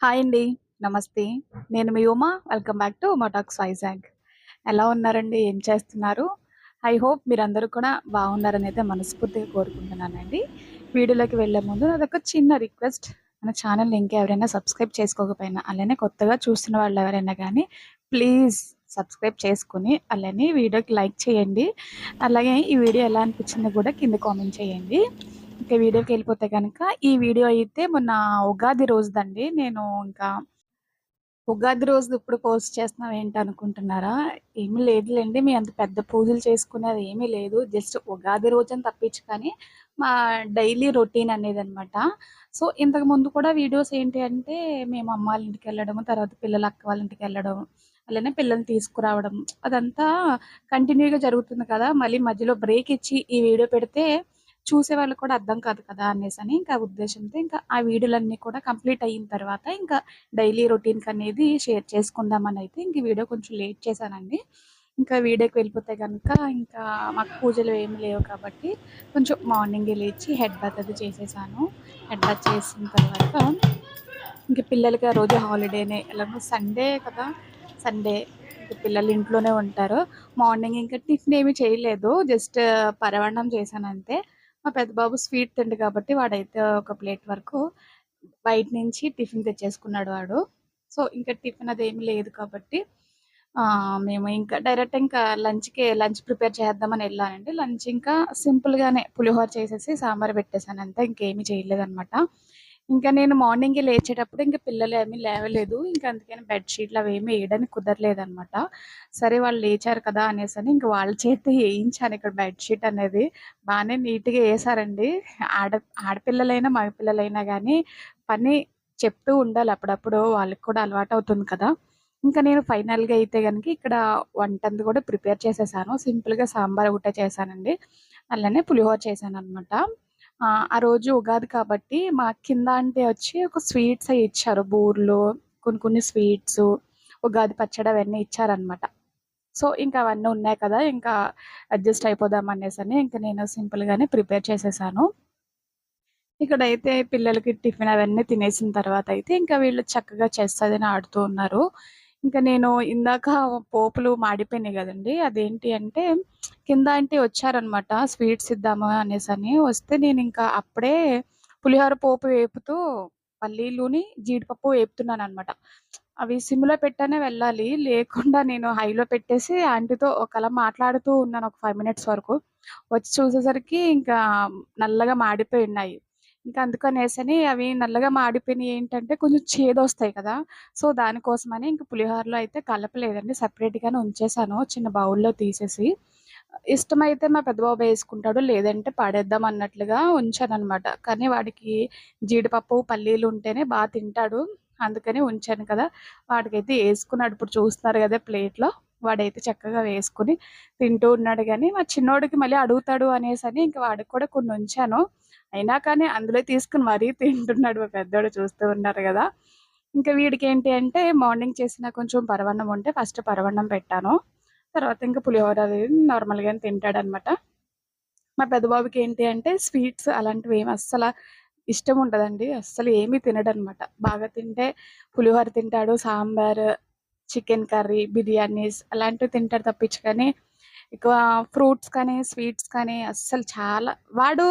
Hi అండి. నమస్తే. నేను మీ Uma. Welcome back to Uma talks Vizag. ఎలా ఉన్నారండి? ఏం చేస్తున్నారు? ఐ హోప్ మీరందరూ కూడా బాగున్నారనైతే మనస్ఫూర్తిగా కోరుకుంటున్నానండి. వీడియోలోకి వెళ్ళే ముందు నాదొక చిన్న రిక్వెస్ట్. మన ఛానల్‌ని ఇంకా ఎవరైనా సబ్స్క్రైబ్ చేసుకోకపోయినా, అలానే కొత్తగా చూస్తున్న వాళ్ళు ఎవరైనా గానీ ప్లీజ్ సబ్స్క్రైబ్ చేసుకొని, అలానే వీడియోకి లైక్ చేయండి. అలాగే ఈ వీడియో ఎలా అనిపించిందో కూడా కింద కామెంట్ చేయండి. ఇక వీడియోకెళ్ళిపోతే గనక, ఈ వీడియో అయితే మొన్న ఉగాది రోజుదండి. నేను ఇంకా ఉగాది రోజు ఇప్పుడు పోస్ట్ చేస్తున్నాం ఏంటనుకుంటున్నారా? ఏమీ లేదులెండి. మీ అంత పెద్ద పూజలు చేసుకునేది ఏమీ లేదు. జస్ట్ ఉగాది రోజని తప్పించి కానీ, మా డైలీ రొటీన్ అనేదనమాట. సో, ఇంతకుముందు కూడా వీడియోస్ ఏంటి అంటే, మేము అమ్మ వాళ్ళ ఇంటికెళ్ళడము, తర్వాత పిల్లలు అక్క వాళ్ళ ఇంటికెళ్ళడం, అలానే పిల్లల్ని తీసుకురావడం, అదంతా కంటిన్యూ‌గా జరుగుతుంది కదా! మళ్ళీ మధ్యలో బ్రేక్ ఇచ్చి ఈ వీడియో పెడితే చూసేవాళ్ళకి కూడా అర్థం కాదు కదా! అనేసని ఇంకా ఉద్దేశంతో ఇంకా ఆ వీడియోలన్నీ కూడా కంప్లీట్ అయిన తర్వాత ఇంకా డైలీ రొటీన్‌కనేది షేర్ చేసుకుందామనైతే ఇంక ఈ వీడియో కొంచెం లేట్ చేశానండి. ఇంకా వీడియోకి వెళ్ళిపోతే గనక ఇంకా మాకు పూజలు ఏమి లేవు కాబట్టి కొంచెం మార్నింగే లేచి హెడ్ బాత్ అది చేసేసాను. హెడ్ బాత్ చేసిన తర్వాత ఇంక పిల్లలకి ఆ రోజు హాలిడేనే. ఎలాగో సండే కదా! సండే ఇంక పిల్లలు ఇంట్లోనే ఉంటారు. మార్నింగ్ ఇంకా టిఫిన్ ఏమి చేయలేదు. జస్ట్ పరమాన్నం చేశానంతే. మా పెద్ద బాబు స్వీట్ తిండు కాబట్టి వాడైతే ఒక ప్లేట్ వరకు బయట నుంచి టిఫిన్ తెచ్చేసుకున్నాడు వాడు. సో, ఇంక టిఫిన్ అదేమి లేదు కాబట్టి మేము ఇంకా డైరెక్ట్ ఇంకా లంచ్ ప్రిపేర్ చేద్దామని ఎళ్ళానండి. లంచ్ ఇంకా సింపుల్‌గానే పులిహోర చేసేసి సాంబార్ పెట్టేసాను అంతే. ఇంకేమి చేయలేదనమాట. ఇంకా నేను మార్నింగే లేచేటప్పుడు ఇంక పిల్లలేమి లేవలేదు. ఇంక అందుకని బెడ్ షీట్లు అవేమి ఎయడానికి కుదరలేదనమాట. సరే వాళ్ళు లేచారు కదా! అనేసని ఇంక వాళ్ళ చేత ఏయించాను ఇక్కడ బెడ్ షీట్ అనేది. బానే నీట్‌గా ఏసారండి. ఆడ ఆడపిల్లలైనా, మగపిల్లలైనా గానీ పని చెప్తూ ఉండాలి అప్పుడప్పుడు. వాళ్ళకి కూడా అలవాటవుతుంది కదా! ఇంకా నేను ఫైనల్‌గా అయితే గనుక ఇక్కడ వంటంది కూడా ప్రిపేర్ చేసేసాను. సింపుల్‌గా సాంబార్ ఒకటే చేశానండి. అలానే పులిహోర చేశాననమాట. ఆ రోజు ఉగాది కాబట్టి మా కింద ఆంటీ వచ్చి ఒక స్వీట్స్ అయి ఇచ్చారు. బూర్లు, కొన్ని కొన్ని స్వీట్సు, ఉగాది పచ్చడి అవన్నీ ఇచ్చారనమాట. సో, ఇంకా అవన్నీ ఉన్నాయి కదా! ఇంకా అడ్జస్ట్ అయిపోదాం అనేసని ఇంక నేను సింపుల్‌గానే ప్రిపేర్ చేసేసాను. ఇక్కడైతే పిల్లలకి టిఫిన్ అవన్నీ తినేసిన తర్వాతయితే ఇంకా వీళ్ళు చక్కగా చెస్ అదిని ఆడుతూ ఉన్నారు. ఇంక నేను ఇందాక పోపులు మాడిపోయినాయి గదండీ! అదేంటి అంటే కింద ఆంటీ వచ్చారనమాట స్వీట్స్ ఇద్దాము అనేసని. వస్తే నేనింకా అప్పుడే పులిహోర పోపు వేపుతూ పల్లీలుని, జీడిపప్పు వేపుతున్నాననమాట. అవి సిమ్‌లో పెట్టనే వెళ్ళాలి. లేకుండా నేను హైలో పెట్టేసి ఆంటీతో ఒకలా మాట్లాడుతూ ఉన్నాను ఒక 5 మినిట్స్ వరకు. వచ్చి చూసేసరికి ఇంకా నల్లగా మాడిపోయున్నాయి. ఇంకా అందుకనేసని అవి నల్లగా మాడిపోయినయి ఏంటంటే కొంచెం చేదొస్తాయి కదా! సో, దానికోసమని ఇంక పులిహోరలో అయితే కలపలేదండి. సెపరేట్‌గానే ఉంచేసాను చిన్న బౌల్‌లో తీసేసి. ఇష్టమైతే మా పెద్ద బాబు యేసుకుంటాడు. లేదంటే పడేద్దాం అన్నట్లుగా ఉంచాననమాట. కానీ వాడికి జీడిపప్పు, పల్లీలు ఉంటేనే తింటాడు. అందుకని ఉంచాను కదా! వాడికైతే యేసుకున్నాడు. ఇప్పుడు చూస్తున్నారు గదా ప్లేట్‌లో. వాడైతే చక్కగా వేసుకొని తింటూ ఉన్నాడు గానీ, మా చిన్నోడికి మళ్ళీ అడుగుతాడు అనేసని ఇంక వాడికి కూడా కొన్ని ఉంచాను. అయినా కానీ అందులో తీసుకొని మరీ తింటున్నాడు మా పెద్దోడు చూస్తూ ఉన్నారు గదా! ఇంకా వీడికేంటి అంటే మార్నింగ్ చేసిన కొంచెం పరవన్నం ఉంటే ఫస్ట్ పరవన్నం పెట్టాను. తర్వాత ఇంక పులిహోర అది నార్మల్‌గానే తింటాడనమాట. మా పెద్ద బాబుకేంటి అంటే స్వీట్స్ అలాంటివేమి అస్సల ఇష్టం ఉండదండి. అస్సలు ఏమీ తినడనమాట. బాగా తింటే పులిహోర తింటాడు, సాంబారు, చికెన్ కర్రీ, బిర్యానీస్ అలాంటివి తింటాడు తప్పించి కానీ ఎక్కువ ఫ్రూట్స్ కానీ, స్వీట్స్ కానీ అస్సలు చాలా వాడు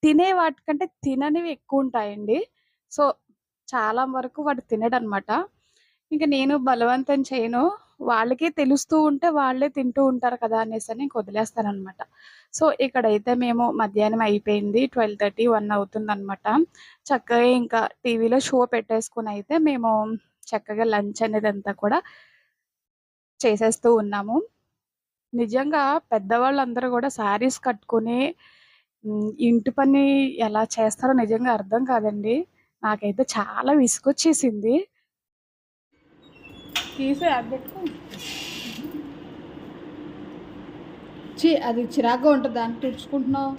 తినే వాటికంటే తిననివి ఎక్కువుంటాయండి. సో, చాలా వరకు వాడు తినడనమాట. ఇంక నేను బలవంతం చేయను. వాళ్ళకే తెలుస్తూ ఉంటే వాళ్ళే తింటూ ఉంటారు కదా! అనేసని ఇంక వదిలేస్తాననమాట. సో, ఇక్కడైతే మేము మధ్యాహ్నం అయిపోయింది. 12:30, 1 అవుతుందనమాట. చక్కగా ఇంకా టీవీలో షో పెట్టేసుకొనైతే మేము చక్కగా లంచ్ అనేదంతా కూడా చేసేస్తూ ఉన్నాము. నిజంగా పెద్దవాళ్ళందరూ గూడా శారీస్ కట్టుకొని ఇంటి పని ఎలా చేస్తారో నిజంగా అర్థం కాదండి. నాకైతే చాలా విసుగొచ్చేసింది. తీసేయి అది పెట్టుకో. అది చిరాకుగా ఉంటది. దాన్ని తుడుచుకుంటున్నావు.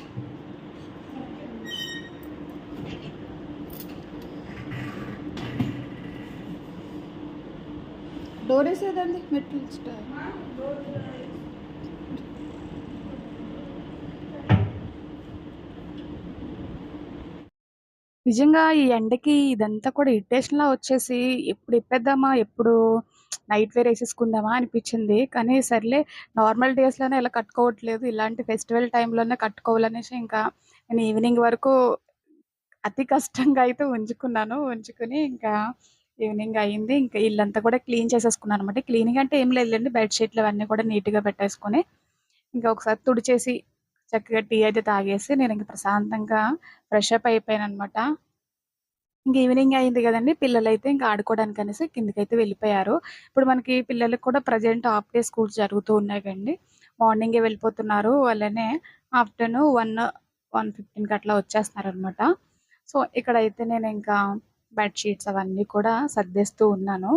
డోరేసేదండి మెట్లు. నిజంగా ఈ ఎండకి ఇదంతా కూడా ఇరిటేషన్‌లా వచ్చేసి ఎప్పుడు ఇప్పేద్దామా? ఎప్పుడు నైట్ వేర్ ఏసేసుకుందామా అనిపిచ్చింది. కానీ సర్లే నార్మల్ డేస్‌లోనే ఇలా కట్టుకోవట్లేదు. ఇలాంటి ఫెస్టివల్ టైమ్‌లోనే కట్టుకోవాలనేసి ఇంకా నేను ఈవినింగ్ వరకు అతి కష్టంగా అయితే ఉంచుకున్నాను. ఉంచుకొని ఇంకా ఈవినింగ్ అయింది. ఇంకా ఇల్లంతా కూడా క్లీన్ చేసేసుకున్నాననమాట. క్లీనింగ్ అంటే ఏం లేదులెండి. బెడ్ షీట్లు అవన్నీ కూడా నీట్‌గా పెట్టేసుకొని, ఇంకా ఒకసారి తుడిచేసి, చక్కగా టీ అయితే తాగేసి నేనింక ప్రశాంతంగా ఫ్రెష్ అప్ అయిపోయాననమాట. ఇంక ఈవినింగ్ అయింది గదండీ! పిల్లలైతే ఇంక ఆడుకోవడానికనేసి కిందకైతే వెళ్ళిపోయారు. ఇప్పుడు మనకి పిల్లలకి కూడా ప్రెజెంట్ హాఫ్ డే స్కూల్స్ జరుగుతూ ఉన్నాయి కండి. మార్నింగే వెళ్ళిపోతున్నారు. అలానే ఆఫ్టర్‌నూన్ 1:15కి అట్లా వచ్చేస్తున్నారనమాట. సో, ఇక్కడైతే నేనింకా బెడ్ షీట్స్ అవన్నీ కూడా సర్దేస్తూ ఉన్నాను.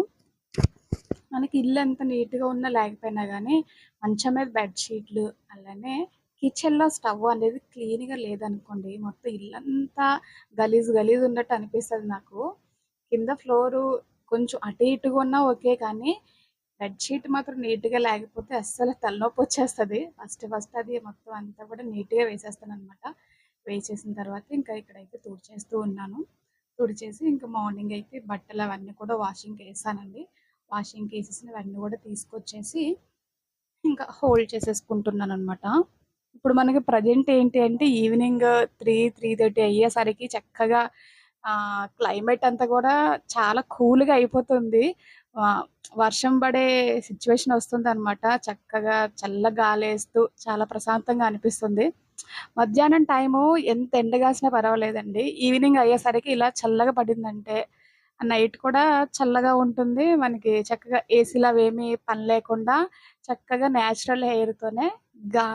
మనకి ఇల్లంత నీట్‌గా ఉన్నా లేకపోయినా గానీ, మంచం మీద బెడ్ షీట్‌లు, అలానే కిచెన్‌లో స్టవ్ అనేది క్లీన్‌గా లేదనుకోండి, మొత్తం ఇల్లంతా గలీజ్ గలీజ్ ఉన్నట్టు అనిపిస్తది నాకు. కింద ఫ్లోరు కొంచెం అటు ఇటుగా ఉన్నా ఓకే. కానీ బెడ్ షీట్ మాత్రం నీట్‌గా లేకపోతే అస్సలు తలనొప్పొచ్చేస్తది. ఫస్ట్ ఫస్ట్ అది మొత్తం అంతా కూడా నీట్‌గా వేసేస్తాననమాట. వేసేసిన తర్వాత ఇంకా ఇక్కడైతే తుడిచేస్తూ ఉన్నాను. తుడిచేసి ఇంక మార్నింగ్ అయితే బట్టలవన్నీ కూడా వాషింగ్‌కేసానండి. వాషింగ్‌కేసేసినవన్నీ కూడా తీసుకొచ్చేసి ఇంకా హోల్డ్ చేసేసుకుంటున్నాననమాట. ఇప్పుడు మనకి ప్రెజెంట్ ఏంటి అంటే ఈవినింగ్ 3:30 అయ్యేసరికి చక్కగా క్లైమేట్ అంతా కూడా చాలా కూల్‌గా అయిపోతుంది. ఆహ్, వర్షం పడే సిచ్యువేషన్ వస్తుందనమాట. చక్కగా చల్ల గాలేస్తూ చాలా ప్రశాంతంగా అనిపిస్తుంది. మధ్యాహ్నం టైము ఎంత ఎండ గాసినా పర్వాలేదండి. ఈవినింగ్ అయ్యేసరికి ఇలా చల్లగా పడిందంటే, నైట్ కూడా చల్లగా ఉంటుంది. మనకి చక్కగా ఏసీలు అవేమీ పని లేకుండా చక్కగా నేచురల్ ఎయిర్‌తోనే గా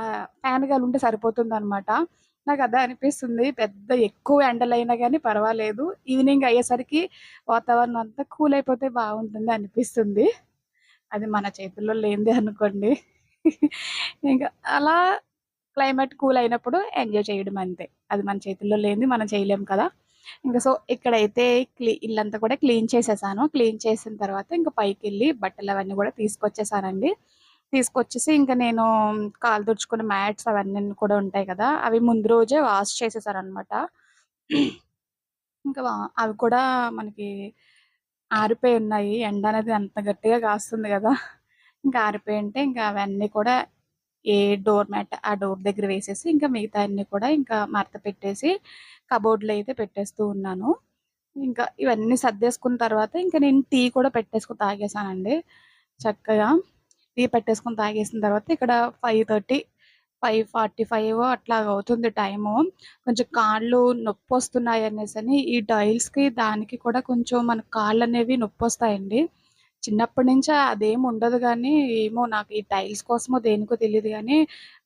ఫ్యాన్ గాలుంటే సరిపోతుందనమాట. నాకదే అనిపిస్తుంది. పెద్ద ఎక్కువ ఎండలైనా గానీ పర్వాలేదు. ఈవినింగ్ అయ్యేసరికి వాతావరణం అంతా కూల్ అయిపోతే బావుంటుంది అనిపిస్తుంది. అది మన చేతుల్లో లేనిదే అనుకోండి. ఇంక అలా క్లైమేట్ కూల్ అయినప్పుడు ఎంజాయ్ చేయడం అంతే. అది మన చేతుల్లో లేనిది మనం చేయలేం కదా! ఇంక సో, ఇక్కడైతే ఇల్లంతా కూడా క్లీన్ చేసేసాను. క్లీన్ చేసిన తర్వాత ఇంక పైకెళ్ళి బట్టలవన్నీ గూడా తీసుకొచ్చేసానండి. తీసుకొచ్చేసి ఇంక నేను కాళ్ళు తుడుచుకునే మ్యాట్స్ అవన్నీ కూడా ఉంటాయి కదా! అవి ముందు రోజే వాష్ చేసేసాననమాట. ఇంకా అవి కూడా మనకి ఆరిపోయి ఉన్నాయి. ఎండ అనేది అంత గట్టిగా కాస్తుంది గదా! ఇంకా ఆరిపోయుంటే ఇంకా అవన్నీ కూడా ఏ డోర్ మ్యాట్ ఆ డోర్ దగ్గర వేసేసి, ఇంకా మిగతాయన్నీ కూడా ఇంకా మడత పెట్టేసి కబోర్డ్‌లో అయితే పెట్టేస్తూ ఉన్నాను. ఇంకా ఇవన్నీ సర్దేసుకున్న తర్వాత ఇంక నేను టీ కూడా పెట్టేసుకొని తాగేసానండి. చక్కగా టీ పెట్టేసుకొని తాగేసిన తర్వాత ఇక్కడ 5:30, 5:45 అట్లాగా అవుతుంది టైము. కొంచెం కాళ్ళు నొప్పొస్తున్నాయనేసని ఈ టైల్స్‌కి దానికి కూడా కొంచెం మన కాళ్ళనేవి నొప్పొస్తాయండి. చిన్నప్పటి నుంచి అదేమి ఉండదు గానీ, ఏమో నాకు ఈ టైల్స్ కోసమో దేనికో తెలీదు గానీ,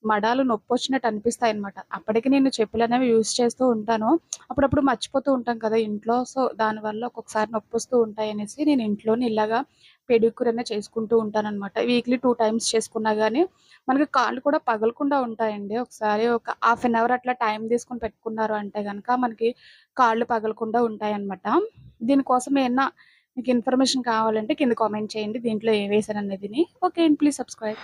మడాలు నొప్పొచ్చినట్టు అనిపిస్తాయనమాట. అప్పటికి నేను చెప్పులనేవి యూజ్ చేస్తూ ఉంటాను. అప్పుడప్పుడు మర్చిపోతూ ఉంటాం కదా ఇంట్లో. సో, దానివల్ల ఒక్కొక్కసారి నొప్పొస్తూ ఉంటాయనేసి నేను ఇంట్లోనే ఇలాగా పెడిక్యూర్ అనేది చేసుకుంటూ ఉంటాననమాట. వీక్లీ 2 టైమ్స్ చేసుకున్నా గానీ, మనకి కాళ్ళు కూడా పగలకుండా ఉంటాయండి. ఒకసారి ఒక హాఫ్ అన్ అవర్ అట్లా టైం తీసుకొని పెట్టుకున్నారు అంటే గనక మనకి కాళ్ళు పగలకుండా ఉంటాయనమాట. దీనికోసం ఏమన్నా మీకు ఇన్ఫర్మేషన్ కావాలంటే కింద కామెంట్ చేయండి. దీంట్లో ఏం వేశాననేదిని. ఓకే అండి. Please subscribe.